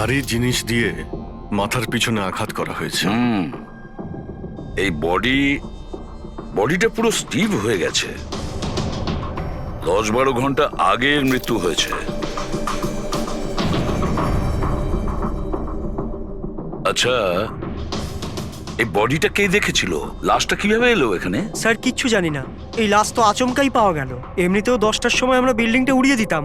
ভারী জিনিস দিয়ে মাথার পিছনে আঘাত করা হয়েছে। এই বডিটা পুরো স্টিভ হয়ে গেছে। 10-12 ঘন্টা আগে এর মৃত্যু হয়েছে। আচ্ছা, এই বডিটা কে দেখেছিল? লাশটা কিভাবে এলো এখানে? স্যার কিচ্ছু জানি না, এই লাশ তো আচমকাই পাওয়া গেল। এমনিতেও 10টার সময় আমরা বিল্ডিংটা উড়িয়ে দিতাম।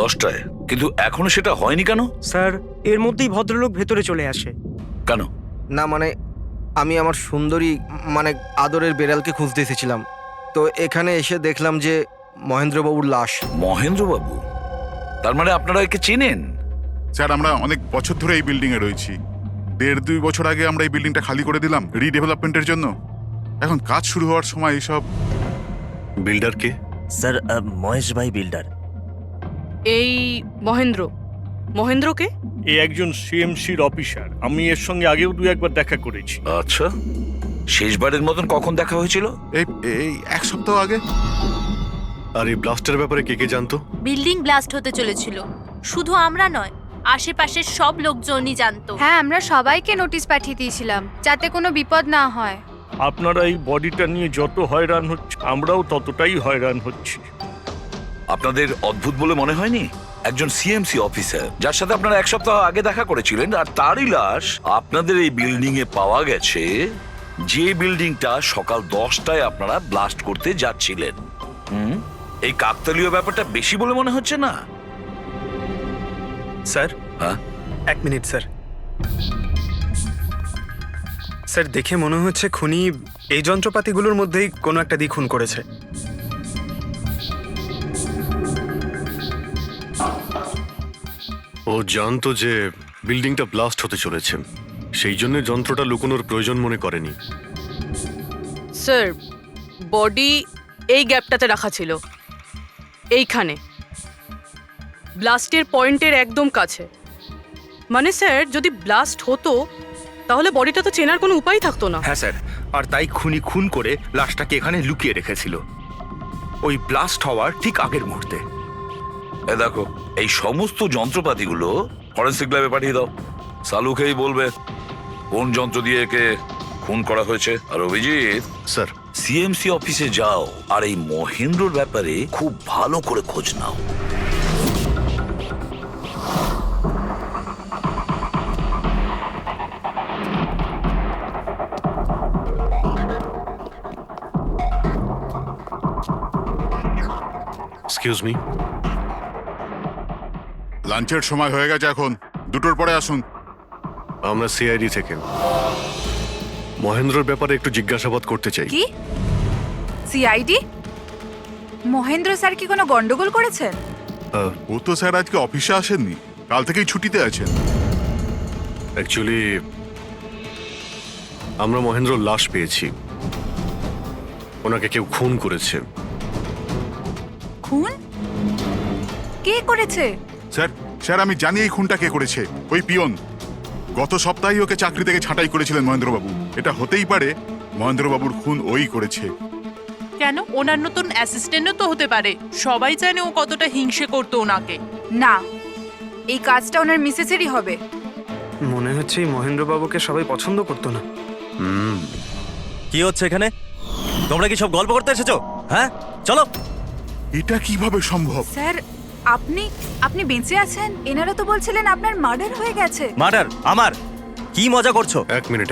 10টায়? কিন্তু এখনো সেটা হয়নি কেন? স্যার এর মধ্যেই ভদ্রলোক ভেতরে চলে আসে। কেন? না মানে আমি আমার সুন্দরী মানে আদরের বেড়ালকে খুঁজতে এসেছিলাম, তো এখানে এসে দেখলাম যে মহেন্দ্রবাবুর লাশ। মহেন্দ্রবাবু? তার মানে আপনারা একে চেনেন? স্যার, আমরা অনেক বছর ধরে এই বিল্ডিং এ রয়েছি। 1.5-2 বছর আগে আমরা এই বিল্ডিংটা খালি করে দিলাম রিডেভেলপমেন্টের জন্য। এখন কাজ শুরু হওয়ার সময় এইসব। বিল্ডার কে? স্যার মহেশ ভাই বিল্ডার। এই মহেন্দ্রকে? এ একজন সিএমসির অফিসার। আমি এর সঙ্গে আগেও 2-1বার দেখা করেছি। আচ্ছা, শেষবারের মতন কখন দেখা হয়েছিল? এই এই 1 সপ্তাহ আগে। আর এই ব্লাস্টের ব্যাপারে কে কে জানতো? বিল্ডিং ব্লাস্ট হতে চলেছিল, শুধু আমরা নয়, আশেপাশের সব লোকজনই জানতো। হ্যাঁ, আমরা সবাইকে নোটিশ পাঠিয়ে দিয়েছিলাম যাতে কোনো বিপদ না হয়। আপনারা এই বডিটা নিয়ে যত হয়রান হচ্ছে, আমরাও ততটাই হয়রান হচ্ছি। আপনাদের অদ্ভুত বলে মনে হয়নি? একজন সিএমসি অফিসার যার সাথে আপনারা 1 সপ্তাহ আগে দেখা করেছিলেন, আর তারই লাশ আপনাদের এই বিল্ডিং এ পাওয়া গেছে, যে বিল্ডিংটা সকাল 10টায় আপনারা ব্লাস্ট করতে যাচ্ছিলেন। এই কাকতালীয় ব্যাপারটা বেশি বলে মনে হচ্ছে না? স্যার, হ্যাঁ? 1 মিনিট স্যার। স্যার, দেখে মনে হচ্ছে খুনি এই যন্ত্রপাতিগুলোর মধ্যেই কোনো একটা দিয়ে খুন করেছে। ও জানতো যে বিল্ডিংটা ব্লাস্ট হতে চলেছে, সেই জন্য যন্ত্রটা লুকোনোর প্রয়োজন মনে করেনি। স্যার, বডি এই গ্যাপটাতে রাখা ছিল, এইখানে ব্লাস্টের পয়েন্টের একদম কাছে। মানে স্যার, যদি ব্লাস্ট হতো তাহলে বডিটা তো চেনার কোনো উপায় থাকতো না। হ্যাঁ স্যার, আর তাই খুনি খুন করে লাশটাকে এখানে লুকিয়ে রেখেছিল ওই ব্লাস্ট হওয়ার ঠিক আগের মুহূর্তে। দেখো, এই সমস্ত যন্ত্রপাতিগুলো ফরেন্সিক ল্যাবে পাঠিয়ে দাও। সালুকেই বলবে কোন যন্ত্র দিয়ে একে খুন করা হয়েছে। আর অভিজিৎ স্যার, সিএমসি অফিসে যাও আর এই মহেন্দ্রর ব্যাপারে খুব ভালো করে খোঁজ নাও। Excuse me. লাঞ্চের সময় হয়ে গেছে, এখন 2টোর পরে আসুন। আমরা সিআইডি থেকে মহেন্দ্রর ব্যাপারে একটু জিজ্ঞাসাবাদ করতে চাই। কি সিআইডি? মহেন্দ্র স্যার কি কোনো গন্ডগোল করেছেন? ও তো স্যার আজকে অফিসে আসেননি, কাল থেকেই ছুটিতে আছেন। অ্যাকচুয়ালি আমরা মহেন্দ্রর লাশ পেয়েছি, ওনাকে কেউ খুন করেছে। খুন? কে করেছে? স্যার স্যার আমি জানি এই খুনটা কে করেছে। ওই পিয়ন গত সপ্তাহে ওকে চাকরি থেকে ছাঁটাই করেছিলেন মহেন্দ্রবাবু। এটা হতেই পারে মহেন্দ্রবাবুর খুন ওই করেছে। কেন? ওনার নতুন অ্যাসিস্ট্যান্টও তো হতে পারে। সবাই জানে ও কতটা হিংসে করতো ওনাকে। না, এই কাজটা ওনার মিসেসেরই হবে। মনে হচ্ছে এই মহেন্দ্রবাবুকে সবাই পছন্দ করতো না। কি হচ্ছে এখানে? তোমরা কি সব গল্প করতে এসেছো? হ্যাঁ, চলো। এটা কিভাবে সম্ভব? স্যার, আপনি বেঁচে আছেন? এনারা তো বলছিলেন আপনার মার্ডার হয়ে গেছে। মার্ডার? আমার? কি মজা করছো? এক মিনিট।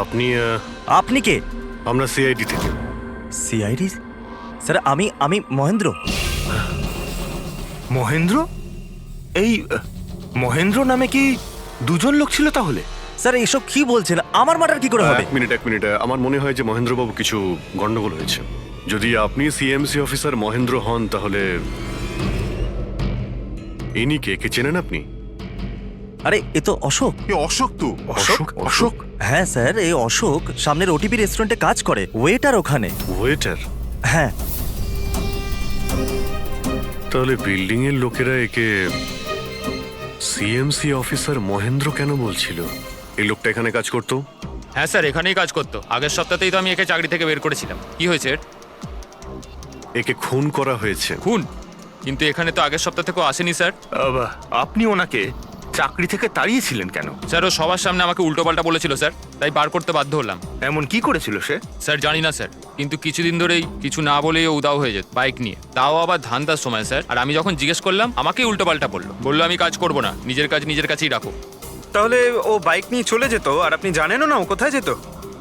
আপনি আপনি কে? আমরা সিআইডি থেকে। সিআইডি? স্যার, আমি মহেন্দ্র। মহেন্দ্র? এই মহেন্দ্র নামে কি 2জন লোক ছিল তাহলে? স্যার, এসব কি বলছেন? আমার মার্ডার কি করে হবে? এক মিনিট। আমার মনে হয় যে মহেন্দ্রবাবু কিছু গন্ডগোল হয়েছে। যদি আপনি সিএমসি অফিসার মহেন্দ্র হন, তাহলে ইনি কে চেনেন আপনি? আরে, এ তো অশোক। এ অশোক তো। অশোক? হ্যাঁ স্যার, এই অশোক সামনের ওটিপি রেস্টুরেন্টে কাজ করে, ওয়েটার ওখানে। ওয়েটার? হ্যাঁ। তাহলে বিল্ডিং এর লোকেরা একে সিএমসি অফিসার মহেন্দ্র কেন বলছিল? এই লোকটা এখানে কাজ করতো? হ্যাঁ স্যার, এখানেই কাজ করতো। আগের সপ্তাহতেই তো আমি একে চাকরি থেকে বের করেছিলাম। কি হয়েছে? একে খুন করা হয়েছে। খুন? কিন্তু এখানে তো আগের সপ্তাহ থেকেও আসেনি স্যার। আপনি ওনাকে চাকরি থেকে তাড়িয়েছিলেন কেন? স্যার ও সবার সামনে আমাকে উল্টোপাল্টা বলেছিল স্যার, তাই বার করতে বাধ্য হলাম। এমন কি করেছিল সে? স্যার জানি না স্যার, কিন্তু কিছুদিন ধরেই কিছু না বলেই ও উদাও হয়ে যেত বাইক নিয়ে, তাও আবার ধান্দার সময় স্যার। আর আমি যখন জিজ্ঞেস করলাম আমাকেই উল্টোপাল্টা বললো আমি কাজ করবো না, নিজের কাজ নিজের কাছেই রাখো। তাহলে ও বাইক নিয়ে চলে যেত আর আপনি জানেনও না ও কোথায় যেত?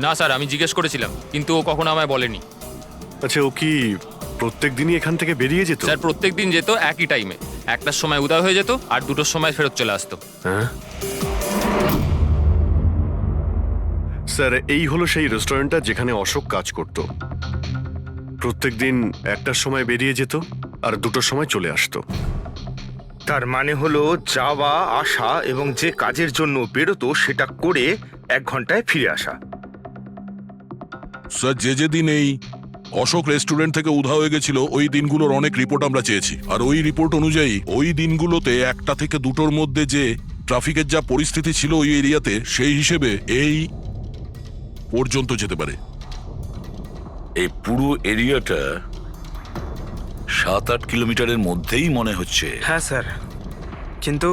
না স্যার, আমি জিজ্ঞেস করেছিলাম কিন্তু ও কখনো আমায় বলেনি। আচ্ছা, ও কি প্রত্যেক দিনই এখান থেকে বেরিয়ে যেত? স্যার প্রত্যেক দিন যেত একই টাইমে, 1টার সময় উদাও হয়ে যেত আর 2টোর সময় ফেরত চলে আসতো। হ্যাঁ স্যার, এই হলো সেই রেস্টুরেন্টটা যেখানে অশোক কাজ করত। প্রত্যেকদিন 1টার সময় বেরিয়ে যেত আর 2টোর সময় চলে আসতো। তার মানে হলো যাওয়া আসা এবং যে কাজের জন্য বেরোতো সেটা করে 1 ঘন্টায় ফিরে আসা। স্যার, যে দিন এই অশোক রেস্টুরেন্ট থেকে উধাও হয়ে গেছিল ওই দিনগুলোর অনেক রিপোর্ট আমরা চেয়েছি, আর ওই রিপোর্ট অনুযায়ী ওই দিনগুলোতে 1টা থেকে 2টোর মধ্যে যে ট্রাফিকের যা পরিস্থিতি ছিল ওই এরিয়াতে, সেই হিসেবে এই পর্যন্ত যেতে পারে। এই পুরো এরিয়াটা 7-8 কিলোমিটারের মধ্যেই মনে হচ্ছে। হ্যাঁ স্যার, কিন্তু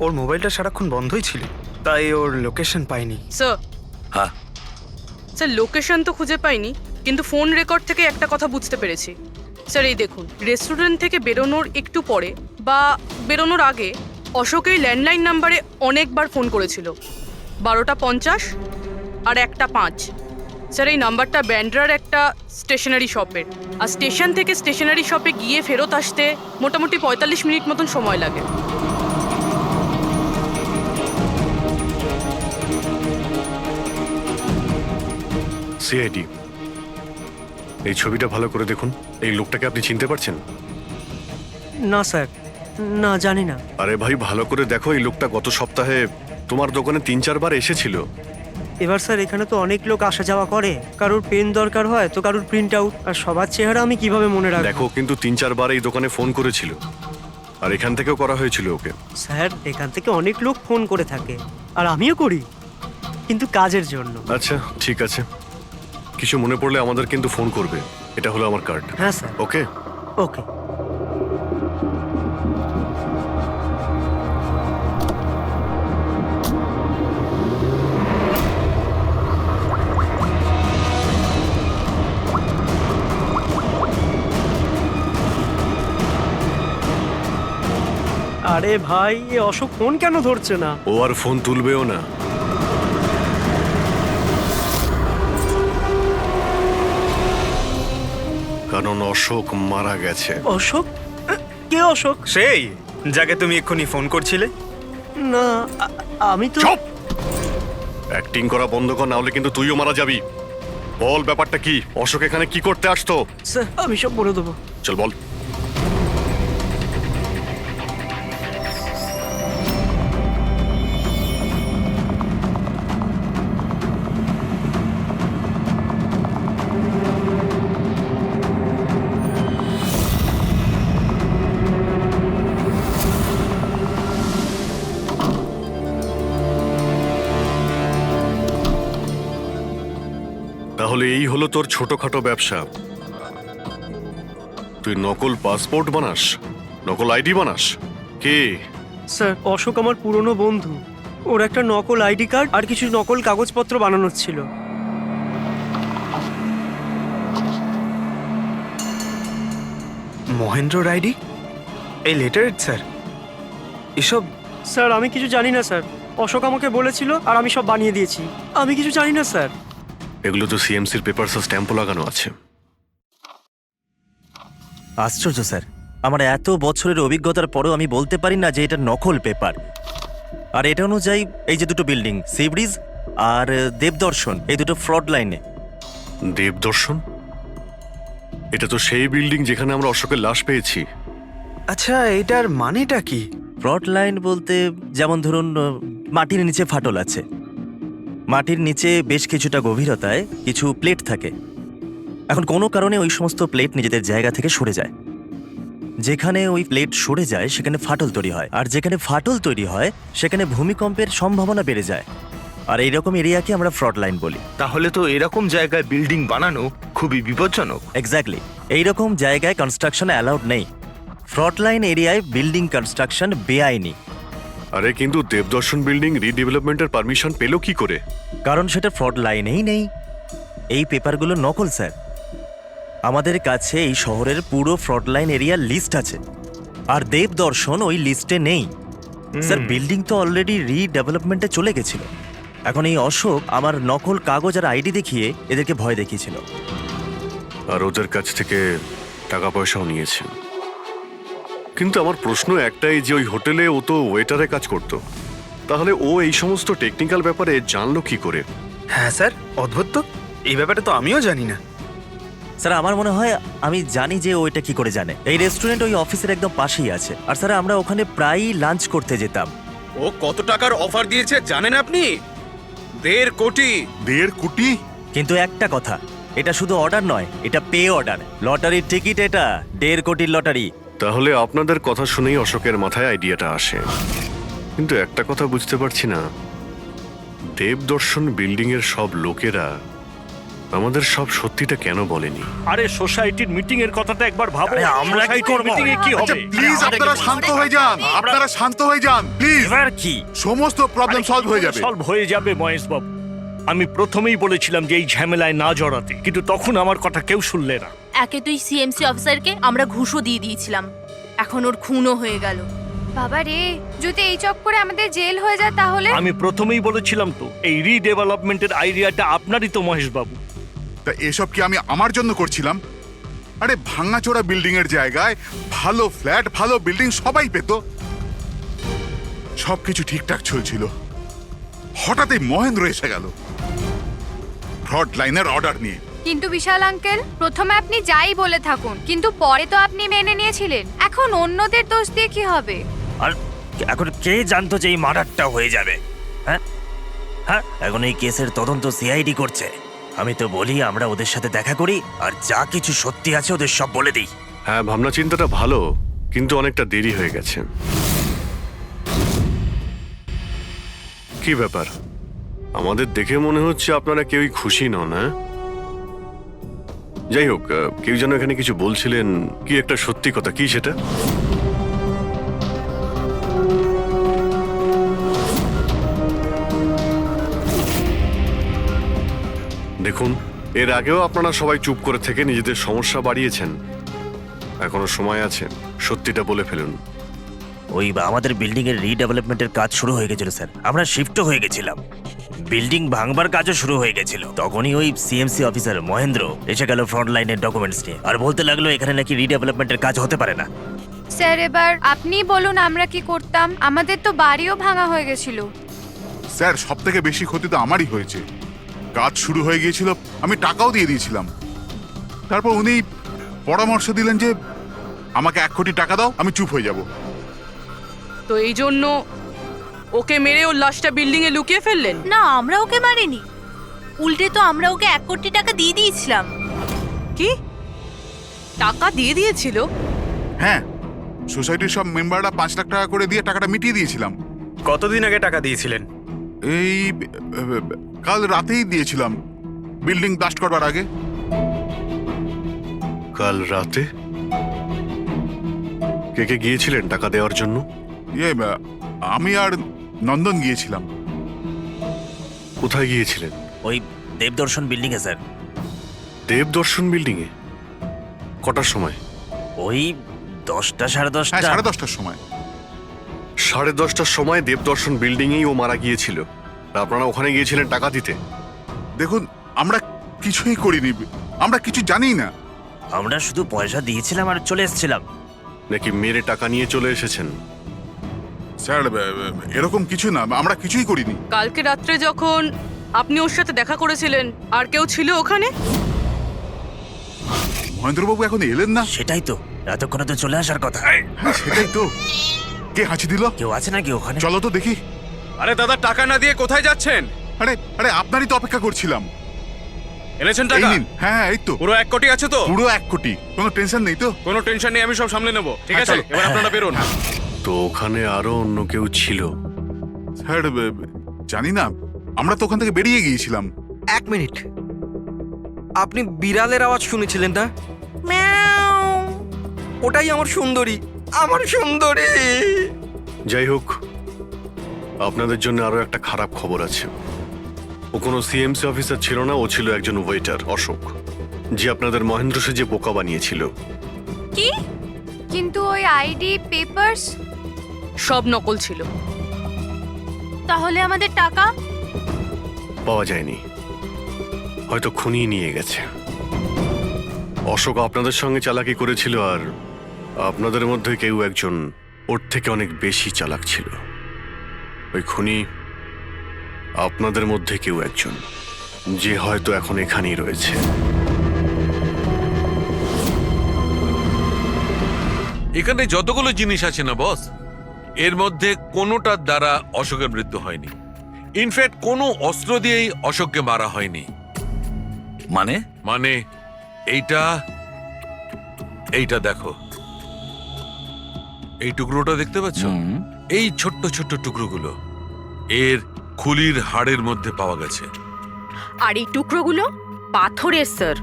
ওর মোবাইলটা সারাক্ষণ বন্ধই ছিল, তাই ওর লোকেশন পাইনি। স্যার, হ্যাঁ স্যার লোকেশন তো খুঁজে পাইনি, কিন্তু ফোন রেকর্ড থেকে একটা কথা বুঝতে পেরেছি। স্যার এই দেখুন, রেস্টুরেন্ট থেকে বেরোনোর একটু পরে বা বেরোনোর আগে অশোক এই ল্যান্ডলাইন নাম্বারে অনেকবার ফোন করেছিল, 12টা 50 আর 1টা 5। স্যার এই নাম্বারটা ব্যান্ড্রার একটা স্টেশনারি শপের, আর স্টেশন থেকে স্টেশনারি শপে গিয়ে ফেরত আসতে মোটামুটি 45 মিনিট মতন সময় লাগে। সিআইডি, এই ছবিটা ভালো করে দেখুন। এই লোকটাকে আপনি চিনতে পারছেন? না স্যার, না জানি না। আরে ভাই, ভালো করে দেখো, এই লোকটা গত সপ্তাহে তোমার দোকানে 3-4 বার এসেছিল। এবার স্যার এখানে তো অনেক লোক আসা যাওয়া করে, কারোর পেন দরকার হয় তো কারোর প্রিন্ট আউট, আর সবার চেহারা আমি কিভাবে মনে রাখবো? দেখো, কিন্তু 3-4 বার এই দোকানে ফোন করেছিল, আর এখান থেকেও করা হয়েছিল ওকে। স্যার এখান থেকে অনেক লোক ফোন করে থাকে, আর আমিও করি, কিন্তু কাজের জন্য। আচ্ছা ঠিক আছে, কিছু মনে পড়লে আমাদের কিন্তু ফোন করবে। এটা হলো আমার কার্ড। হ্যাঁ স্যার। ওকে ওকে। আরে ভাই, এ অশোক ফোন কেন ধরছে না? ও আর ফোন তুলবেও না। কারণ অশোক মারা গেছে। অশোক? কে অশোক? সেই যাকে তুমি এক্ষুনি ফোন করছিলে? না, আমি তো। চুপ! অ্যাক্টিং করা বন্ধ কর, না হলে কিন্তু তুইও মারা যাবি। বল ব্যাপারটা কি? অশোক এখানে কি করতে আসতো? স্যার আমি সব বলে দেবো। চল বল। তাহলে এই হলো তোর ছোটখাটো ব্যবসা। তুই নকল পাসপোর্ট বানাস, নকল আইডি বানাস। কে? স্যার অশোক আমার পুরনো বন্ধু, ওর একটা নকল আইডি কার্ড আর কিছু নকল কাগজপত্র বানানোর ছিল। মহেন্দ্র আইডি? এই লেটারেট স্যার? এসব? স্যার আমি কিছু জানি না স্যার, অশোক আমাকে বলেছিল আর আমি সব বানিয়ে দিয়েছি। আমি কিছু জানি না স্যার। এগুলো তো সিএমসির পেপারস স্ট্যাম্পও লাগানো আছে। আশ্চর্য স্যার, আমার এত বছরের অভিজ্ঞতার পরেও আমি বলতে পারি না যে এটা নকল পেপার। আর এটা অনুযায়ী এই যে 2টো বিল্ডিং, সি ব্রিজ আর দেবদর্শন, এই 2টো ফ্রড লাইনে। দেবদর্শন? এটা তো সেই বিল্ডিং যেখানে আমরা অশোকের লাশ পেয়েছি। আচ্ছা, এটার মানেটা কি? ফ্রড লাইন বলতে যেমন ধরুন মাটির নিচে ফাটল আছে, মাটির নিচে বেশ কিছুটা গভীরতায় কিছু প্লেট থাকে। এখন কোনো কারণে ওই সমস্ত প্লেট নিজেদের জায়গা থেকে সরে যায়। যেখানে ওই প্লেট সরে যায় সেখানে ফাটল তৈরি হয়, আর যেখানে ফাটল তৈরি হয় সেখানে ভূমিকম্পের সম্ভাবনা বেড়ে যায়। আর এইরকম এরিয়াকে আমরা ফ্রড লাইন বলি। তাহলে তো এরকম জায়গায় বিল্ডিং বানানো খুবই বিপজ্জনক। এক্স্যাক্টলি, এইরকম জায়গায় কনস্ট্রাকশন অ্যালাউড নেই। ফ্রড লাইন এরিয়ায় বিল্ডিং কনস্ট্রাকশন বেআইনি, আরে কিন্তু দেবদর্শন বিল্ডিং রিডেভেলপমেন্টের পারমিশন পেলো কি করে? কারণ সেটা ফ্রড লাইনেই নেই। এই পেপারগুলো নকল স্যার। আমাদের কাছে এই শহরের পুরো ফ্রড লাইন এরিয়ার লিস্ট আছে, আর দেবদর্শন ওই লিস্টে নেই। স্যার বিল্ডিং তো অলরেডি রিডেভেলপমেন্টে চলে গেছিল। এখন এই অশোক আমার নকল কাগজ আর আইডি দেখিয়ে এদেরকে ভয় দেখিয়েছিল। আর ওদের কাছ থেকে টাকা পয়সাও নিয়েছে। কিন্তু আমার প্রশ্ন একটাই যে ওই হোটেলে ও তো ওয়েটারে কাজ করতো, তাহলে ও এই সমস্ত টেকনিক্যাল ব্যাপারে জানলো কি করে? হ্যাঁ স্যার, অদ্ভুত তো, এই ব্যাপারে তো আমিও জানি না। স্যার আমার মনে হয় আমি জানি যে ও এটা কি করে জানে। এই রেস্টুরেন্ট ওই অফিসের একদম পাশেই আছে, আর স্যার আমরা ওখানে প্রায়ই লাঞ্চ করতে যেতাম। ও কত টাকার অফার দিয়েছে জানেন আপনি? 1.5 কোটি। 1.5 কোটি? কিন্তু একটা কথা, এটা শুধু অর্ডার নয়, এটা পে অর্ডার, লটারির টিকিট, এটা 1.5 কোটির লটারি। তাহলে আপনাদের কথা শুনেই অশোকের মাথায় আইডিয়াটা আসে। কিন্তু একটা কথা বুঝতে পারছি না, দেবদর্শন বিল্ডিং এর সব লোকেরা আমাদের সব সত্যিটা কেন বলেনি? আরে সোসাইটির মিটিং এর কথাটা একবার ভাবো। আরে আমরা কি সোসাইটির করব? মিটিং এ কি আচ্ছা হবে? প্লিজ আপনারা শান্ত হয়ে যান, আপনারা শান্ত হয়ে যান প্লিজ। এবার কি? সমস্ত প্রবলেম সলভ হয়ে যাবে। সলভ হয়ে যাবে মহেশ বাবু। আমি প্রথমেই বলেছিলাম যে এই ঝামেলায় না জড়াতে, কিন্তু তখন আমার কথা কেউ শুনলে না। একে তুই সিএমসি অফিসারকে আমরা ঘুষও দিয়ে দিয়েছিলাম, এখন ওর খুনও হয়ে গেল। বাবা রে, যদি এই চক্করে আমাদের জেল হয়ে যায় তাহলে? আমি প্রথমেই বলেছিলাম তো, এই রিডেভেলপমেন্টের আইডিয়াটা আপনারই তো মহেশ বাবু। তা এসব কি আমি আমার জন্য করছিলাম? আরে ভাঙাচোরা বিল্ডিং এর জায়গায় ভালো ফ্ল্যাট, ভালো বিল্ডিং সবাই পেত, সবকিছু ঠিকঠাক চলছিল। হঠাৎই মহেন্দ্র এসে গেল ফ্রড লাইনের অর্ডার নিয়ে। কিন্তু বিশাল আঙ্কেল, প্রথমে আপনি যাই বলে থাকুন, কিন্তু পরে তো আপনি মেনে নিয়েছিলেন। এখন অন্যদের দোষ দিয়ে কি হবে? আর এখন কে জানতো যে এই মার্ডারটা হয়ে যাবে? হ্যাঁ হ্যাঁ, এখন এই কেসের তদন্ত সিআইডি করছে। আমি তো বলি আমরা ওদের সাথে দেখা করি, আর যা কিছু সত্যি আছে ওদের সব বলে দিই। হ্যাঁ, ভাবনা চিন্তাটা ভালো, কিন্তু অনেকটা দেরি হয়ে গেছে। কি ব্যাপার, আমাদের দেখে মনে হচ্ছে আপনারা কেউই খুশি নন। হ্যাঁ, যাই হোক, কেউ যেন এখানে কিছু বলছিলেন, কি একটা সত্যি কথা, কি সেটা? দেখুন, এর আগেও আপনারা সবাই চুপ করে থেকে নিজেদের সমস্যা বাড়িয়েছেন। এখনো সময় আছে, সত্যিটা বলে ফেলুন। ওই আমাদের বিল্ডিং এর রিডেভেলপমেন্টের কাজ শুরু হয়ে গেছিল স্যার, আমরা শিফটও হয়ে গেছিলাম, বিল্ডিং ভাঙবার কাজও শুরু হয়ে গেছিল। তখনই ওই সিএমসি অফিসার মহেন্দ্র এসে গেল ফ্রন্ট লাইনের ডকুমেন্টস নিয়ে, আর বলতে লাগলো এখানে নাকি রিডেভেলপমেন্টের কাজ হতে পারে না। স্যার এবার আপনি বলুন আমরা কি করতাম? আমাদের তো বাড়িও ভাঙা হয়ে গেছিল। স্যার সব থেকে বেশি ক্ষতি তো আমারই হয়েছে। কাজ শুরু হয়ে গিয়েছিল, আমি টাকাও দিয়ে দিয়েছিলাম। তারপর উনি পরামর্শ দিলেন যে আমাকে 1 কোটি টাকা দাও, আমি চুপ হয়ে যাব। তো এই জন্য ওকে মেরে ওর লাশটা বিল্ডিং এ লুকিয়ে ফেললেন? না, আমরা ওকে মারিনি, উল্টে তো আমরা ওকে 1 কোটি টাকা দিয়ে দিয়েছিলাম। কি টাকা দিয়ে দিয়েছিল? হ্যাঁ, সোসাইটির সব মেম্বাররা 5 লাখ টাকা করে দিয়ে টাকাটা মিটিয়ে দিয়েছিলাম। কতদিন আগে টাকা দিয়েছিলেন? এই কাল রাতেই দিয়েছিলাম, বিল্ডিং ব্লাস্ট করবার আগে। কাল রাতে? কে কে গিয়েছিলেন টাকা দেওয়ার জন্য? আমি আর নন্দন গিয়েছিলাম। কোথায় গিয়েছিলেন? ওই দেবদর্শন বিল্ডিং এ স্যার। দেবদর্শন বিল্ডিং এ? কটার সময়? ওই 10টা, সাড়ে 10টা। হ্যাঁ, 10:30টার সময়। 10:30টার সময় দেবদর্শন বিল্ডিং এই ও মারা গিয়েছিল। আপনারা ওখানে গিয়েছিলেন টাকা দিতে? দেখুন, আমরা কিছুই করিনি, আমরা কিছু জানি না। আমরা শুধু পয়সা দিয়েছিলাম আর চলে এসেছিলাম। নাকি মেরে টাকা নিয়ে চলে এসেছেন? স্যার এরকম কিছু না, আমরা কিছুই করিনি। কালকে রাত্রে যখন আপনি ওর সাথে দেখা করেছিলেন, আর কেউ ছিল ওখানে? মহেন্দ্রবাবু এখন এলেন না? সেটাই তো, এতক্ষণে তো চলে আসার কথা। হ্যাঁ, সেটাই তো। কে হাঁচি দিল? কেউ আছে নাকি ওখানে? চলো তো দেখি। আরে দাদা, টাকা না দিয়ে কোথায় যাচ্ছেন? আরে আরে আপনারই তো অপেক্ষা করছিলাম। এনেছেন এই টাকা? নিন। হ্যাঁ, এই তো পুরো 1 কোটি আছে তো? পুরো 1 কোটি, কোনো টেনশন নেই তো? কোনো টেনশন নেই, আমি সব সামলে নেব। ঠিক হ্যাঁ, আছে, চলো। এবার আপনারা বেরোন। তো ওখানে আরো অন্য কেউ ছিল? স্যার জানি না, আমরা তো ওখান থেকে বেরিয়ে গিয়েছিলাম। 1 মিনিট, আপনি বিড়ালের আওয়াজ শুনেছিলেন না? ওটাই আমার সুন্দরী। আমার সুন্দরী। যাই হোক, আপনাদের জন্য আরো একটা খারাপ খবর আছে। ও কোনো সিএমসি অফিসার ছিল না, ও ছিল একজন ওয়েটার, অশোক, যে আপনাদের মহেন্দ্র সেজে বোকা বানিয়েছিল। কি? কিন্তু ওই আইডি পেপারস সব নকল ছিল। তাহলে আমাদের টাকা? পাওয়া যায়নি, হয়তো খুনি নিয়ে গেছে। অশোক আপনাদের সঙ্গে চালাকি করেছিল, আর আপনাদের মধ্যে কেউ একজন ওর থেকে অনেক বেশি চালাক ছিল। ওই খুনি আপনাদের মধ্যে কেউ একজন, যে হয়তো এখন এখানেই রয়েছে। এখানে যতগুলো জিনিস আছে না বস, এর মধ্যে কোনোটার দ্বারা অশোকের মৃত্যু হয়নি। ইনফ্যাক্ট কোনো অস্ত্র দিয়েই অশোককে মারা হয়নি। মানে মানে এইটা এইটা দেখো, এই টুকরোটা দেখতে পাচ্ছ? এই ছোট্ট ছোট্ট টুকরোগুলো এর খুলির হাড়ের মধ্যে পাওয়া গেছে। আর এই টুকরোগুলো পাথরের স্যার।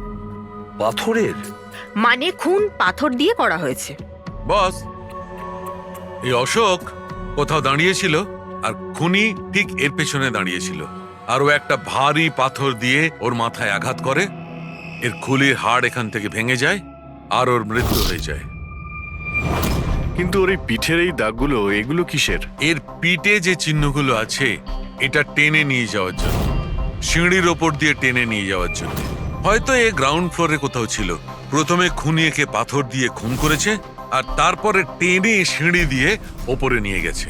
পাথরের? মানে খুন পাথর দিয়ে করা হয়েছে। বস, এই অশোক কোথাও দাঁড়িয়েছিল আর খুনি ঠিক এর পেছনে দাঁড়িয়েছিল, আর ও একটা ভারী পাথর দিয়ে ওর মাথায় আঘাত করে, এর খুলির হাড় এখান থেকে ভেঙে যায় আর ওর মৃত্যু হয়ে যায়। কিন্তু ওর এই পিঠের এই দাগগুলো, এগুলো কিসের? এর পিঠে যে চিহ্নগুলো আছে, এটা টেনে নিয়ে যাওয়ার জন্য, সিঁড়ির ওপর দিয়ে টেনে নিয়ে যাওয়ার জন্য। হয়তো এ গ্রাউন্ড ফ্লোরে কোথাও ছিল। প্রথমে খুনি একে পাথর দিয়ে খুন করেছে, আর তারপরে টেনে সিঁড়ি দিয়ে ওপরে নিয়ে গেছে।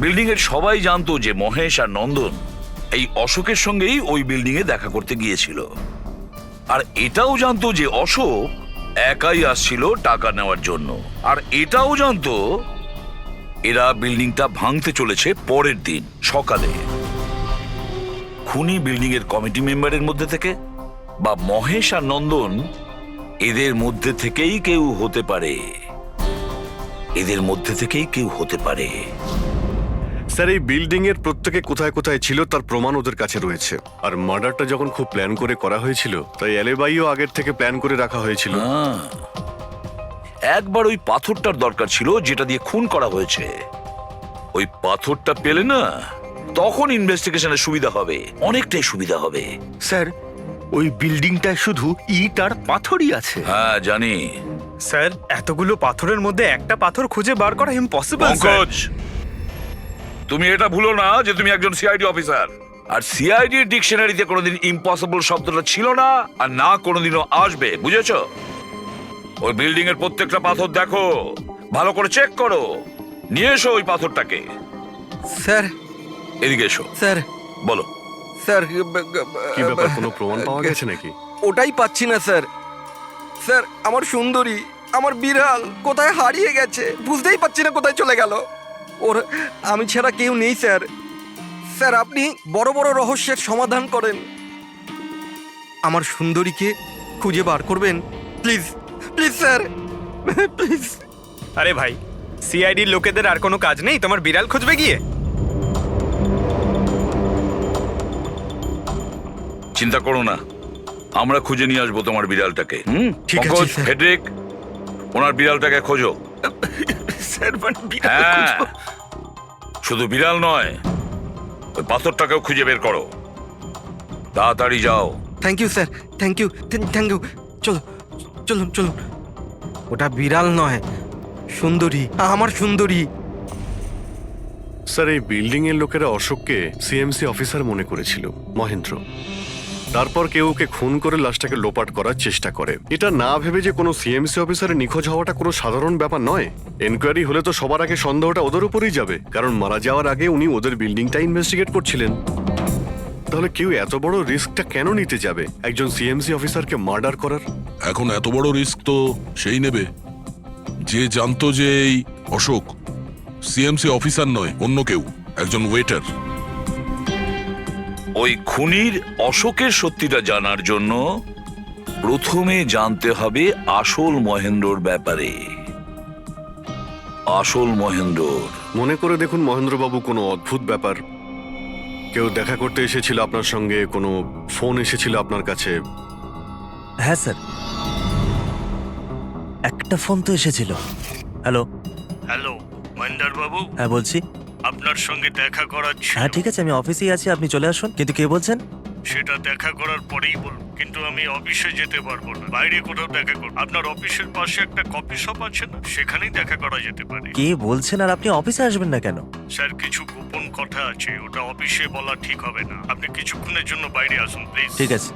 বিল্ডিং এর সবাই জানতো যে মহেশ আর নন্দন এই অশোকের সঙ্গেই ওই বিল্ডিং এ দেখা করতে গিয়েছিল, আর এটাও জানতো যে অশোক একাই আসছিল টাকা নেওয়ার জন্য, আর এটাও জানতো এরা বিল্ডিংটা ভাঙতে চলেছে পরের দিন সকালে। খুনি বিল্ডিং এর কমিটি মেম্বারের মধ্যে থেকে বা মহেশ আর নন্দন, এদের মধ্যে থেকেই কেউ হতে পারে। এদের মধ্যে থেকেই কেউ হতে পারে। স্যার, এই বিল্ডিং এর প্রত্যেকে কোথায় কোথায় ছিল তার প্রমাণ ওদের কাছে রয়েছে। আর মার্ডারটা যখন খুব প্ল্যান করে করা হয়েছিল, তাই এলেবাইও আগের থেকে প্ল্যান করে রাখা হয়েছিল। একবার ওই পাথরটার দরকার ছিল যেটা দিয়ে খুন করা হয়েছে। ওই পাথরটা পেলে না, তখন ইনভেস্টিগেশনের সুবিধা হবে, অনেকটাই সুবিধা হবে। স্যার, ওই বিল্ডিংটায় শুধু ইট আর পাথরই আছে। হ্যাঁ জানি। স্যার, এতগুলো পাথরের মধ্যে একটা পাথর খুঁজে বার করা ইম্পসিবল। পঙ্কজ, তুমি এটা ভুলো না যে তুমি একজন সিআইডি অফিসার, আর সিআইডি ডিকশনারিতে কোনোদিন ইম্পসিবল শব্দটা ছিল না, আর না কোনোদিনও আসবে, বুঝেছো? ওই বিল্ডিং এর প্রত্যেকটা পাথর দেখো, ভালো করে চেক করো, নিয়ে এসো ওই পাথরটাকে। স্যার, এদিকে এসো। স্যার, বলো। স্যার, কি ব্যাপার, কোনো প্রমাণ পাওয়া গেছে নাকি? ওটাই পাচ্ছি না স্যার। স্যার, আমার সুন্দরী, আমার বিড়াল কোথায় হারিয়ে গেছে, বুঝতেই পারছি না কোথায় চলে গেল। ওর আমি ছাড়া কেউ নেই স্যার। স্যার, আপনি বড় বড় রহস্যের সমাধান করেন, আমার সুন্দরীকে খুঁজে বার করবেন প্লিজ, প্লিজ স্যার, প্লিজ। আরে ভাই, সিআইডির লোকেদের আর কোনো কাজ নেই তোমার বিড়াল খুঁজবে গিয়ে? চিন্তা করো না, আমরা খুঁজে নিয়ে আসবো তোমার বিড়ালটাকে। ঠিক আছে, পঙ্কজ, স্যার। ফেডরিক, ওনার বিড়ালটাকে খোঁজো। স্যার, বিড়াল হ্যাঁ, খুঁজবো? শুধু বিড়াল নয়, ওই পাথরটাকেও খুঁজে বের করো, তাড়াতাড়ি যাও। Thank you sir, thank you, thank you. চলো, চলুন চলুন। ওটা বিড়াল নয়, সুন্দরী, আমার সুন্দরী। স্যার, এই বিল্ডিং এর লোকেরা অশোককে সিএমসি অফিসার মনে করেছিল, মহেন্দ্র। তারপর কেউ ওকে খুন করে লাশটাকে লোপাট করার চেষ্টা করে। এটা না ভেবে যে কোনো সিএমসি অফিসারের নিখোঁজ হওয়াটা কোনো সাধারণ ব্যাপার নয়। এনকোয়ারি হলে তো সবার আগে সন্দেহটা ওদের উপরেই যাবে, কারণ মারা যাওয়ার আগে উনি ওদের বিল্ডিংটা ইনভেস্টিগেট করছিলেন। তাহলে কেউ এত বড় রিস্কটা কেন নিতে যাবে একজন সিএমসি অফিসারকে মার্ডার করার? এখন এত বড় রিস্ক তো সেই নেবে যে জানতো যে এই অশোক সিএমসি অফিসার নয়, অন্য কেউ, একজন ওয়েটার। ওই খুনির অশোকের সত্যিটা জানার জন্য প্রথমে জানতে হবে আসল মহেন্দ্রর ব্যাপারে। আসল মহেন্দ্র। মনে করে দেখুন মহেন্দ্রবাবু, কোনো অদ্ভুত ব্যাপার। কেউ দেখা করতে এসেছিল আপনার সঙ্গে, কোনো ফোন এসেছিল আপনার কাছে? হ্যাঁ স্যার, একটা ফোন তো এসেছিল। হ্যালো। হ্যালো মহেন্দার বাবু, হ্যাঁ বলছি। আপনার সঙ্গে দেখা করার ছিল। হ্যাঁ ঠিক আছে, আমি অফিসেই আছি, আপনি চলে আসুন। কিন্তু কে বলছেন? সেটা দেখা করার পরেই বলুন, কিন্তু আমি অফিসে যেতে পারবো না, বাইরে কোথাও দেখা করব। আপনার অফিসের পাশে একটা কফি শপ আছে না, সেখানেই দেখা করা যেতে পারে। কে বলছেন? আর আপনি অফিসে আসবেন না কেন? স্যার, কিছু গোপন কথা আছে, ওটা অফিসে বলা ঠিক হবে না। আপনি কিছুক্ষণের জন্য বাইরে আসুন প্লিজ। ঠিক আছে।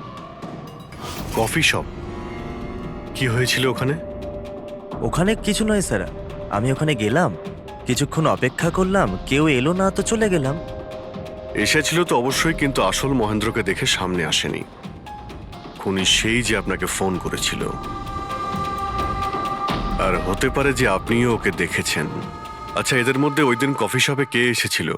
Coffee shop? কি হয়েছিল ওখানে? ওখানে কিছু নয় স্যার, আমি ওখানে গেলাম, কিছুক্ষণ অপেক্ষা করলাম, কেউ এলো না তো চলে গেলাম। এসেছিল তো অবশ্যই, কিন্তু আসল মহেন্দ্রকে দেখে সামনে আসেনি। খুনি সেই যে আপনাকে ফোন করেছিল, আর হতে পারে যে আপনিও ওকে দেখেছেন। আচ্ছা, এদের মধ্যে ওই দিন কফি শপে কে এসেছিল?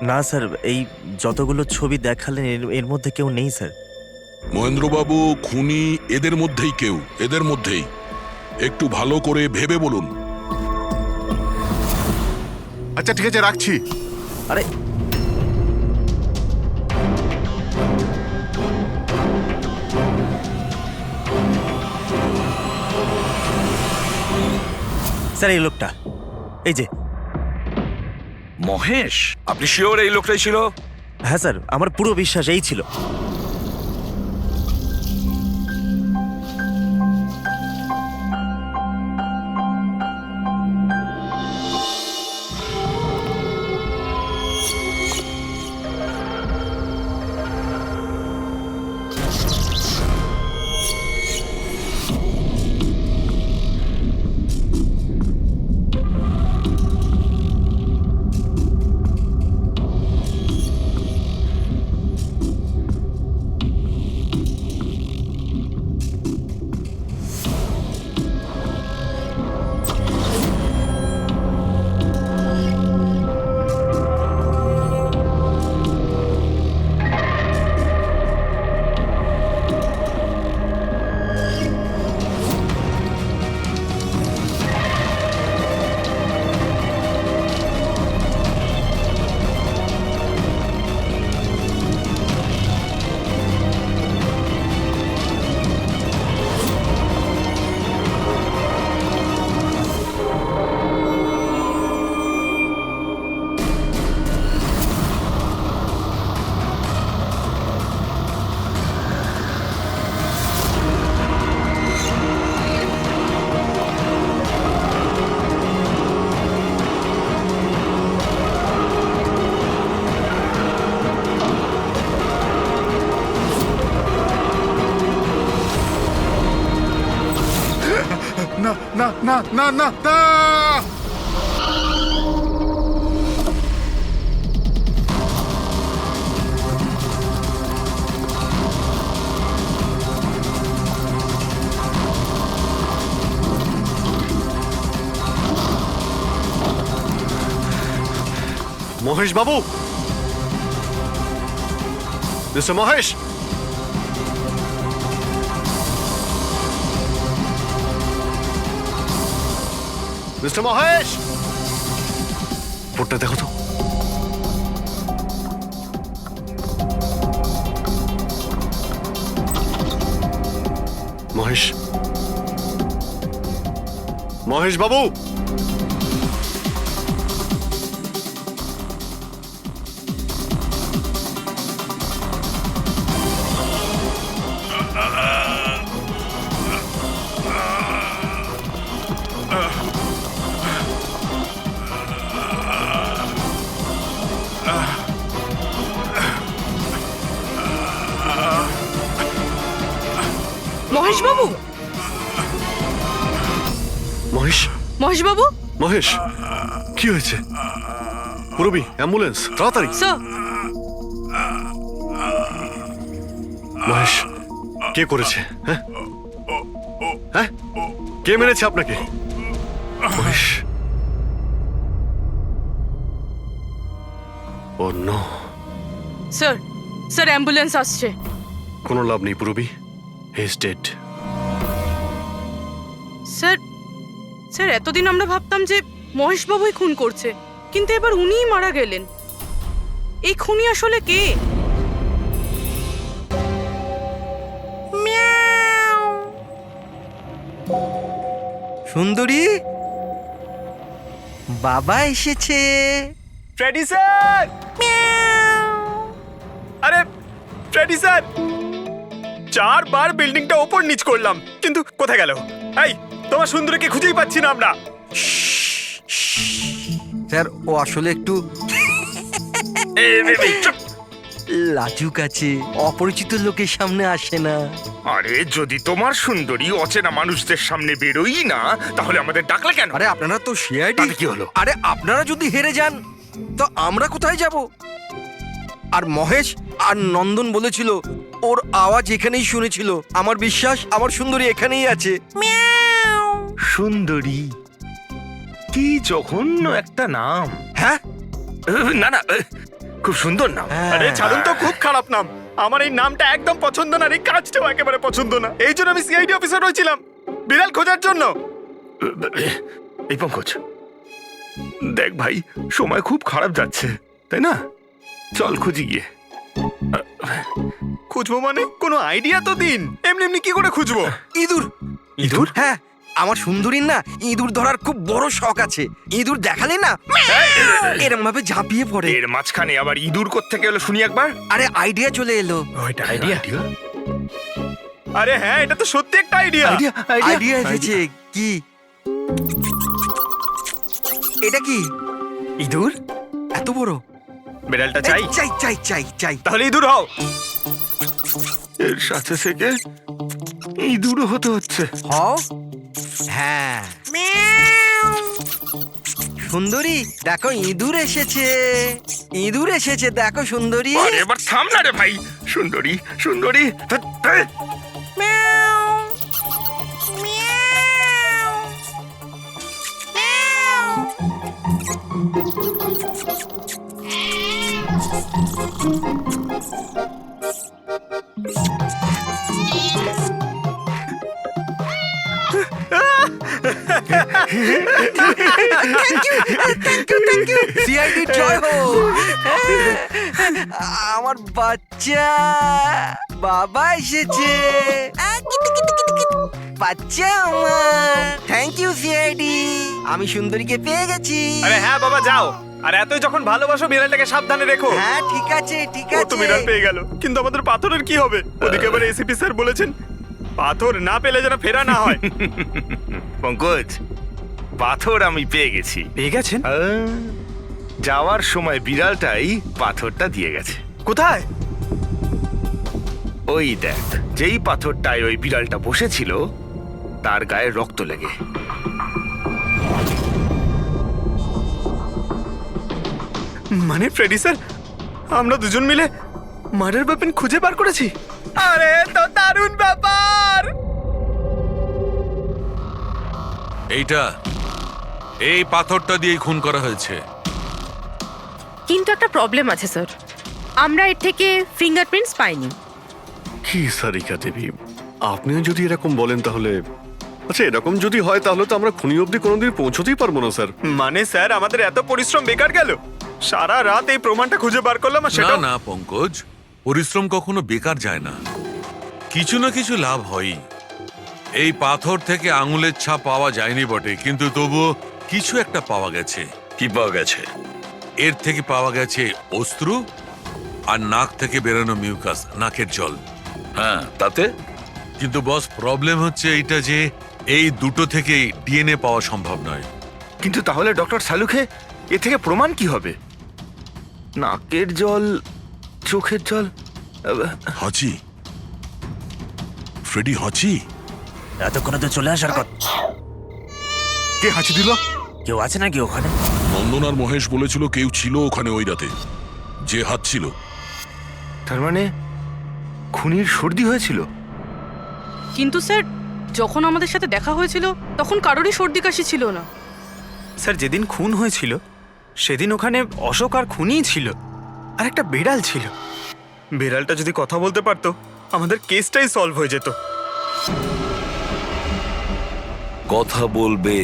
না স্যার, এই যতগুলো ছবি দেখালেন এর মধ্যে কেউ নেই স্যার। মহেন্দ্রবাবু, খুনি এদের মধ্যেই কেউ, এদের মধ্যেই। একটু ভালো করে ভেবে বলুন। আচ্ছা ঠিক আছে, রাখছি। আরে স্যার, এই লোকটা, এই যে মহেশ, আপনি শিওর এই লোকটাই ছিল? হ্যাঁ স্যার, আমার পুরো বিশ্বাস এই ছিল। না না না না না না! মহেশ বাবু, মিস্টার মহেশ, মিস্টার মহেশ, রিপোর্টটা দেখো তো। মহেশ, মহেশ বাবু, মহেশ বাবু, মহেশ, মহেশ বাবু, মহেশ, কি হয়েছে? পুরবি, অ্যাম্বুলেন্স, তাড়াতাড়ি। স্যার, মহেশ, কে করেছে? হ্যাঁ হ্যাঁ, কে মেরেছে আপনাকে? মহেশ, ও নো। স্যার, স্যার অ্যাম্বুলেন্স আসছে। কোনো লাভ নেই পুরবি, he is dead. Sir, sir এতদিন আমরা ভাবতাম যে মহেশ বাবুই খুন করছে, কিন্তু এবার উনিই মারা গেলেন। এই খুনি আসলে কে? সুন্দরী, বাবা এসেছে। Freddie sir! আরে ফ্রেডি স্যার, 4 বার বিল্ডিংটা ওপর নিচ করলাম, কিন্তু কোথায় গেল? এই, তোমার সুন্দরীকে খুঁজেই পাচ্ছি না আমরা। স্যার, ও আসলে একটু লাজুক আছে, অপরিচিত লোকের সামনে আসে না। আরে যদি তোমার সুন্দরী অচেনা মানুষদের সামনে বেরোই না, তাহলে আমাদের ডাকলে কেন? আরে আপনারা তো সিআইডি। কি হলো? আরে আপনারা যদি হেরে যান তো আমরা কোথায় যাব? আর মহেশ আর নন্দন বলেছিল ওর আওয়াজ এখানেই শুনেছিল। আমার বিশ্বাস আমার সুন্দরী এখানেই আছে। সুন্দরী, কি জঘন্য একটা নাম। হ্যাঁ, না না, খুব সুন্দর নাম। আরে ছাড়ুন তো, খুব খারাপ নাম। আমার এই নামটা একদম পছন্দ না, এই কাজটাও একেবারে পছন্দ না। এই জন্য আমি সিআইডি অফিসার হয়েছিলাম, বিড়াল খোঁজার জন্য। এই পঙ্কজ, দেখ ভাই, সময় খুব খারাপ যাচ্ছে, তাই না? চল খুঁজি গিয়ে। খুঁজবো মানে কোনো আইডিয়া তো দিন। এমনি এমনি কি করে খুঁজবো? ইঁদুর। ইঁদুর? হ্যাঁ, আমার সুন্দরীর না ইঁদুর ধরার খুব বড় শখ আছে। ইঁদুর দেখালে না এরকম ভাবে ঝাঁপিয়ে পড়ে। এর মাঝখানে আবার ইঁদুর কোত্থেকে এলো শুনি একবার। আরে আইডিয়া চলে এলো। ওইটা আইডিয়া? আরে হ্যাঁ, এটা তো সত্যি একটা আইডিয়া। আইডিয়া এসেছে। কি এটা? কি ইঁদুর এত বড়? বিড়ালটা চাই? চাই চাই চাই চাই। তাহলে ইঁদুর হও। এর সাথে থেকে ইঁদুরও হতে হচ্ছে। হও। হ্যাঁ, সুন্দরী দেখো ইঁদুর এসেছে। ইঁদুর এসেছে, দেখো সুন্দরী। আরে এবার থাম না রে ভাই। সুন্দরী, সুন্দরী, সিআইডি জয় হোক। আমার বাচ্চা বাবা এসেছে। বাচ্চা আমার। থ্যাংক ইউ সিআইডি, আমি সুন্দরীকে পেয়ে গেছি। আরে হ্যাঁ বাবা, যাও। আর এতই যখন ভালোবাসো, বিড়ালটাকে সাবধানে রেখো। হ্যাঁ ঠিক আছে ঠিক ও আছে। তো বিড়াল পেয়ে গেল, কিন্তু আমাদের পাথরের কি হবে? ওদিকে আবার এসিপি স্যার বলেছেন পাথর না পেলে যেন ফেরা না হয়। পঙ্কজ, পাথর আমি পেয়ে গেছি। পেয়ে গেছেন? যাওয়ার সময় বিড়ালটাই পাথরটা দিয়ে গেছে। কোথায়? ওই দেখ, যেই পাথরটায় ওই বিড়ালটা বসেছিল তার গায়ে রক্ত লেগে। মানে ফ্রেডি স্যার, আমরা দুজন মিলে মার্ডার ওয়েপন খুঁজে বার করেছি। আরে তো দারুণ ব্যাপার। এই পাথরটা দিয়েই খুন করা হয়েছে। কিন্তু একটা প্রবলেম আছে স্যার, আমরা এর থেকে ফিঙ্গারপ্রিন্টস পাইনি। কি সারিকা দেবী, আপনিও যদি এরকম বলেন তাহলে আচ্ছা, এরকম যদি হয় তাহলে তো আমরা খুনি অবধি কোনোদিন পৌঁছতেই পারবো না স্যার। মানে স্যার, আমাদের এত পরিশ্রম বেকার গেল। সারা রাত এই প্রমাণটা খুঁজে বার করলাম, আর না সেটা না পঙ্কজ, পরিশ্রম কখনো বেকার যায় না, কিছু না কিছু লাভ হয়। এই পাথর থেকে আঙুলের ছাপ পাওয়া যায়নি বটে, কিন্তু তবুও কিছু একটা পাওয়া গেছে। কি পাওয়া গেছে? এর থেকে পাওয়া গেছে অস্ত্র আর নাক থেকে বেরোনো মিউকাস, নাকের জল। হ্যাঁ, তাতে? কিন্তু বস, প্রবলেম হচ্ছে এইটা যে এই দুটো থেকেই ডিএনএ পাওয়া সম্ভব নয়। কিন্তু তাহলে ডক্টর সালুখে এ থেকে প্রমাণ কি হবে? নাকের জল, চোখের জল। হাঁচি, ফ্রেডি হাঁচি। এতক্ষণে তো চলে আসার কথা। কে হাঁচি দিল? কেউ আছে নাকি ওখানে? নন্দন আর মহেশ বলেছিল কেউ ছিল ওখানে ওই রাতে, যে হাত ছিল। তার মানে খুনির সর্দি হয়েছিল। কিন্তু স্যার, যখন আমাদের সাথে দেখা হয়েছিল তখন কারোরই সর্দি কাশি ছিল না। স্যার, যেদিন খুন হয়েছিল সেদিন ওখানে অশোক আর খুনিই ছিল, আর একটা বিড়াল ছিল। বিড়ালটা যদি কথা বলতে পারতো, আমাদের কেসটাই সলভ হয়ে যেত। কথা বলবে,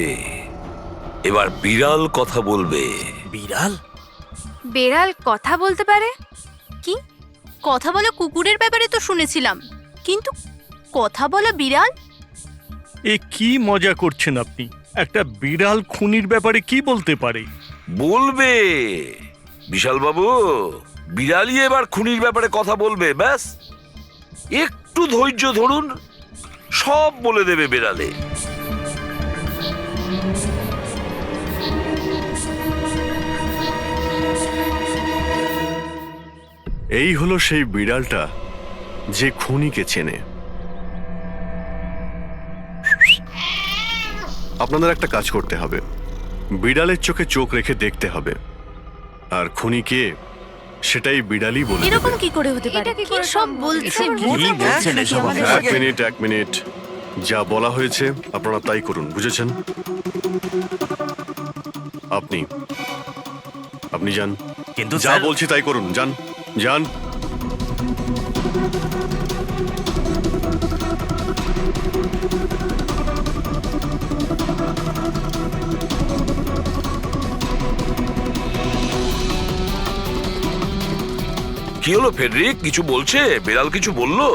এবার বিড়াল কথা বলবে। বিড়াল? বেড়াল কথা বলতে পারে? কি কথা বলা কুকুরের ব্যাপারে তো শুনেছিলাম, কিন্তু কথা বলা বিড়াল? এ কি মজা করছেন আপনি? একটা বিড়াল খুনির ব্যাপারে কি বলতে পারে? বলবে বিশাল বাবু, বিড়ালই এবার খুনির ব্যাপারে কথা বলবে। ব্যাস একটু ধৈর্য ধরুন, সব বলে দেবে বিড়ালে। এই হলো সেই বিড়ালটা যে খুনিকে চেনে। আপনাদের একটা কাজ করতে হবে, বিড়ালের চোখে চোখ রেখে দেখতে হবে, আর খুনিকে সেটাই বিড়ালই বলে দেবে। এরকম কি করে হতে পারে? কি সব বলছেন? এক মিনিট, যা বলা হয়েছে আপনারা তাই করুন, বুঝেছেন? আপনি যান, কিন্তু যা বলছি তাই করুন, যান যান। কি হলো ফেডরিক, কিছু বলছে? বিড়াল কিছু বললো?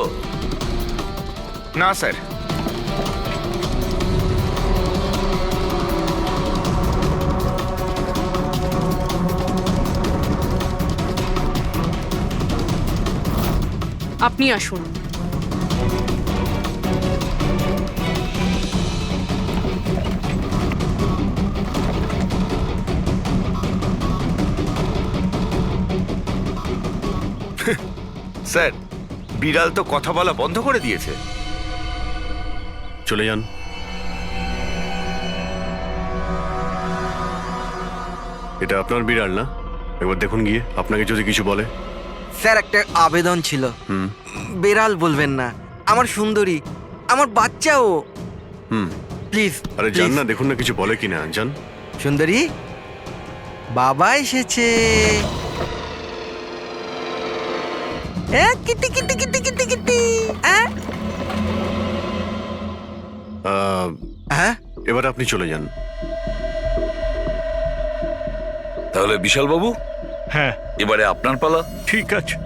না স্যার। আপনি আসুন। স্যার, বিড়াল তো কথা বলা বন্ধ করে দিয়েছে। চলে যান। এটা আপনার বিড়াল না? একবার দেখুন গিয়ে, আপনাকে যদি কিছু বলে। স্যার, একটা আবেদন ছিল। বেড়াল বলবেন না, আমার সুন্দরী, আমার বাচ্চাও। প্লিজ। আরে যান না, দেখুন না কিছু বলে কিনা, যান। সুন্দরী, বাবা এসেছে। Kitty Kitty Kitty Kitty Kitty. এবার আপনি চলে যান। তাহলে বিশাল বাবু, হ্যাঁ, এবারে আপনার পালা। ঠিক আছে।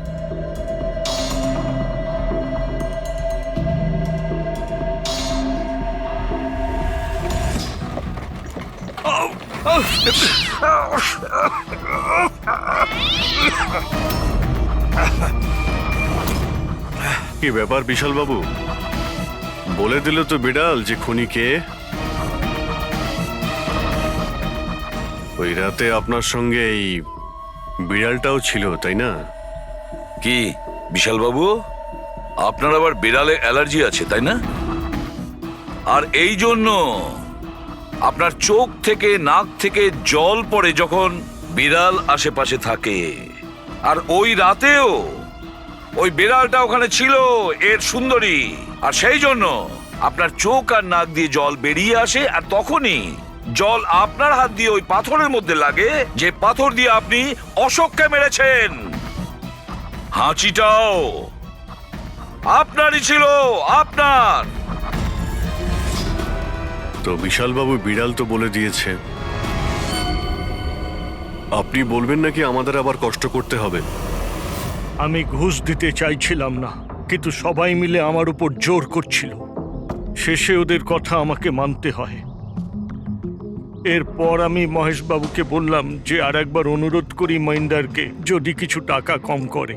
কি ব্যাপার বিশাল বাবু, বলে দিল তো বিড়াল যে খুনি কে? ওই রাতে আপনার সঙ্গে এই বিড়ালটাও ছিল, তাই না? কি বিশাল বাবু, আপনার আবার বিড়ালে অ্যালার্জি আছে, তাই না? আর এই জন্য আপনার চোখ থেকে নাক থেকে জল পড়ে যখন বিড়াল আশেপাশে থাকে। আর ওই রাতেও ওই বিড়ালটা ওখানে ছিল, এর সুন্দরী, আর সেই জন্য আপনার চোখ আর নাক দিয়ে জল বেরিয়ে আসে, আর তখনই জল আপনার হাত দিয়ে ওই পাথরের মধ্যে লাগে, যে পাথর দিয়ে আপনি অশোককে মেরেছেন। হাঁচিটাও আপনারই ছিল, আপনার। তো বিশাল বাবু, বিড়াল তো বলে দিয়েছে, আপনি বলবেন নাকি আমাদের আবার কষ্ট করতে হবে? আমি ঘুষ দিতে চাইছিলাম না, কিন্তু সবাই মিলে আমার উপর জোর করছিল। শেষে ওদের কথা আমাকে মানতে হয়। এরপর আমি মহেশবাবুকে বললাম যে আর একবার অনুরোধ করি মহিন্দারকে, যদি কিছু টাকা কম করে।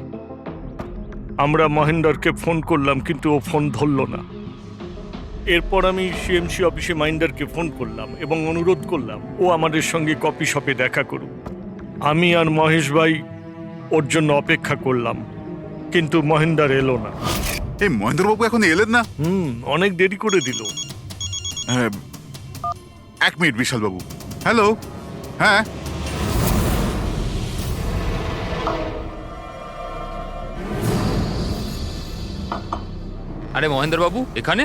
আমরা মহেন্দারকে ফোন করলাম, কিন্তু ও ফোন ধরল না। এরপর আমি সিএমসি অফিসে মহেন্দারকে ফোন করলাম এবং অনুরোধ করলাম ও আমাদের সঙ্গে কফি শপে দেখা করুক। আমি আর মহেশ ভাই ওর জন্য অপেক্ষা করলাম, কিন্তু মহেন্দার এলো না। এই মহেন্দ্রবাবু এখন এলেন না? অনেক দেরি করে দিল। এক মিনিট বিশাল বাবু। হ্যালো, হ্যাঁ। আরে মহেন্দ্র বাবু, এখানে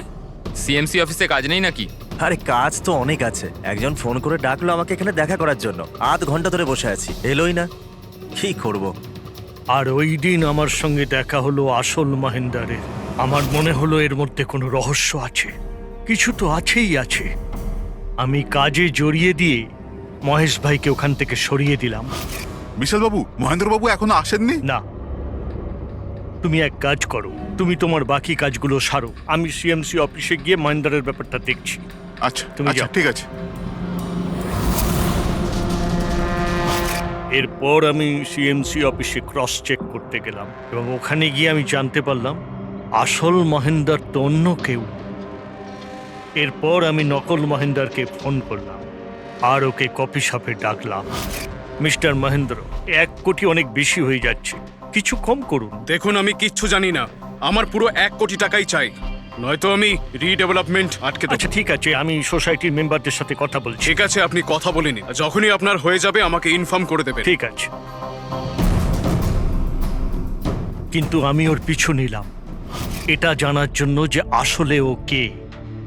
সিএমসি অফিসে কাজ নেই নাকি? আরে কাজ তো অনেক আছে। একজন ফোন করে ডাকলো আমাকে এখানে দেখা করার জন্য, আধ ঘন্টা ধরে বসে আছি, এলোই না। কি করব? আর ওই দিন আমার সঙ্গে দেখা হলো আসল মহেন্দারের। আমার মনে হলো এর মধ্যে কোনো রহস্য আছে, কিছু তো আছেই আছে। আমি কাজে জড়িয়ে দিয়ে মহেশ ভাইকে ওখান থেকে সরিয়ে দিলাম। বিশালবাবু, মহেন্দ্রবাবু এখনো আসেননি? না, তুমি এক কাজ করো, তুমি তোমার বাকি কাজগুলো সারো, আমি সিএমসি অফিসে গিয়ে মহেন্দারের ব্যাপারটা দেখছি। আচ্ছা, তুমি আচ্ছা, যাও। ঠিক আছে। এরপর আমি সিএমসি অফিসে ক্রস চেক করতে গেলাম এবং ওখানে গিয়ে আমি জানতে পারলাম আসল মহেন্দার তো অন্য কেউ। এরপর আমি নকল মহেন্দারকে ফোন করলাম আর ওকে কফি শপে ডাকলাম। মিস্টার মহেন্দ্র, 1 কোটি অনেক বেশি হয়ে যাচ্ছে, কিছু কম করুন। দেখুন, আমি কিচ্ছু জানি না, আমার পুরো 1 কোটি টাকাই চাই, নয়তো আমি রিডেভেলপমেন্ট আটকে দেব। আচ্ছা ঠিক আছে, আমি সোসাইটির মেম্বারদের সাথে কথা বলছি। ঠিক আছে, আপনি কথা বলে নিন, যখনই আপনার হয়ে যাবে আমাকে ইনফর্ম করে দেবেন। ঠিক আছে, কিন্তু আমি ওর পিছু নিলাম এটা জানার জন্য যে আসলে ও কে।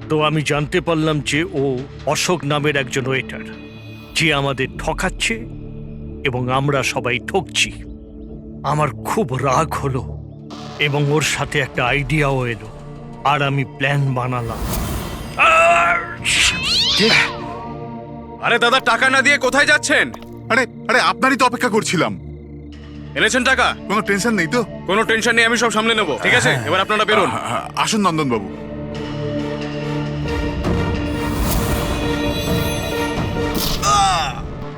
তো আমি জানতে পারলাম যে ও অশোক নামের একজন ওয়েটার, যে আমাদের ঠকাচ্ছে এবং আমরা সবাই ঠকছি। আমার খুব রাগ হলো এবং ওর সাথে একটা আইডিয়াও এলো আর আমি প্ল্যান বানালাম। আরে দাদা, টাকা না দিয়ে কোথায় যাচ্ছেন? আরে আরে, আপনারই তো অপেক্ষা করছিলাম। এনেছেন টাকা? কোনো টেনশন নেই তো? কোনো টেনশন নেই, আমি সব সামলে নেব। ঠিক আছে, এবার আপনারা বেরোন। আসুন নন্দনবাবু।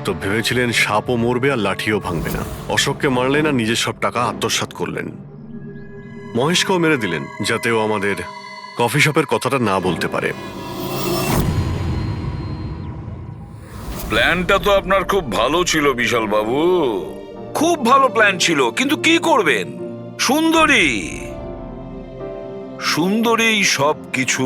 তো ভেবেছিলেন সাপও মরবে আর লাঠিও ভাঙবে না। অশোককে মারলেন আর নিজের সব টাকা আত্মসাৎ করলেন। মহেশকেও মেরে দিলেন যাতে ও আমাদের কফি শপের কথাটা না বলতে পারে। প্ল্যানটা তো আপনার খুব ভালো ছিল বিশাল বাবু, খুব ভালো প্ল্যান ছিল, কিন্তু কি করবেন? সুন্দরী সব কিছু